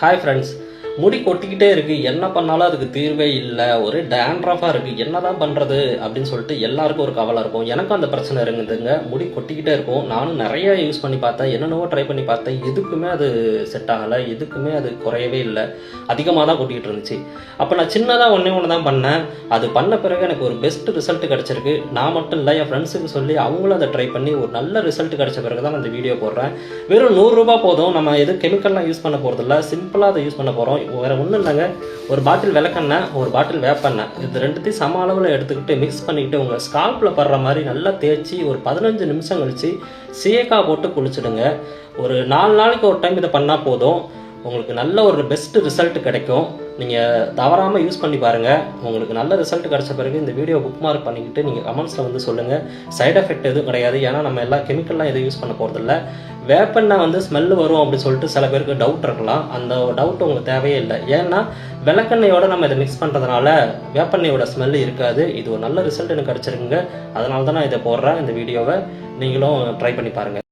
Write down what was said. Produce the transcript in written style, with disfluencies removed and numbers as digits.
Hi friends, முடி கொட்டிக்கிட்டே இருக்குது, என்ன பண்ணாலும் அதுக்கு தீர்வே இல்லை, ஒரே டேண்ட்ரஃபாக இருக்குது, என்ன தான் பண்ணுறது அப்படின்னு சொல்லிட்டு எல்லாருக்கும் ஒரு கவலை இருக்கும். எனக்கும் அந்த பிரச்சனை இருந்ததுங்க. முடி கொட்டிக்கிட்டே இருக்கும். நானும் நிறைய யூஸ் பண்ணி பார்த்தேன், என்னென்னவோ ட்ரை பண்ணி பார்த்தேன், எதுக்குமே அது செட் ஆகலை, எதுக்குமே அது குறையவே இல்லை, அதிகமாக தான் கொட்டிக்கிட்டு இருந்துச்சு. அப்போ நான் சின்னதாக ஒன்று தான் பண்ணேன். அது பண்ண பிறகு எனக்கு ஒரு பெஸ்ட் ரிசல்ட் கிடச்சிருக்கு. நான் மட்டும் இல்லை, என் ஃப்ரெண்ட்ஸுக்கு சொல்லி அவங்களும் அதை ட்ரை பண்ணி ஒரு நல்ல ரிசல்ட் கிடச்ச பிறகு தான் இந்த வீடியோ போடுறேன். வெறும் 100 ரூபா போதும். நம்ம எதுவும் கெமிக்கல்லாம் யூஸ் பண்ண போகிறதில்ல, சிம்பிளாக அதை யூஸ் பண்ண போகிறோம். வேறு ஒன்றும் இல்லைங்க. ஒரு பாட்டில் விளக்கெண்ணெய், ஒரு பாட்டில் வேப்பெண்ணெய், இது ரெண்டுத்தையும் சம அளவில் எடுத்துக்கிட்டு மிக்ஸ் பண்ணிக்கிட்டு உங்கள் ஸ்கால்பில் படுற மாதிரி நல்லா தேய்ச்சி ஒரு 15 நிமிஷம் கழித்து சீயக்காய் போட்டு குளிச்சுடுங்க. ஒரு 4 நாளைக்கு ஒரு டைம் இதை பண்ணால் போதும். உங்களுக்கு நல்ல ஒரு பெஸ்ட் ரிசல்ட் கிடைக்கும். நீங்கள் தவறாமல் யூஸ் பண்ணி பாருங்கள். உங்களுக்கு நல்ல ரிசல்ட் கிடச்ச பிறகு இந்த வீடியோ புக் மார்க் பண்ணிக்கிட்டு நீங்கள் கமெண்ட்ஸில் வந்து சொல்லுங்கள். சைட் எஃபெக்ட் எதுவும் கிடையாது, ஏன்னா நம்ம எல்லா கெமிக்கல்லாம் எதுவும் யூஸ் பண்ண போகிறதில்ல. வேப்பெண்ணெய் வந்து ஸ்மெல்லு வரும் அப்படின்னு சொல்லிட்டு சில பேருக்கு டவுட் இருக்கலாம். அந்த டவுட் உங்களுக்கு தேவையே இல்லை. ஏன்னா விளக்கெண்ணெயோட நம்ம இதை மிக்ஸ் பண்ணுறதுனால வேப்பெண்ணெயோட ஸ்மெல்லு இருக்காது. இது ஒரு நல்ல ரிசல்ட் எனக்கு கிடச்சிருக்குங்க. அதனால தான் நான் இதை போடுறேன். இந்த வீடியோவை நீங்களும் ட்ரை பண்ணி பாருங்கள்.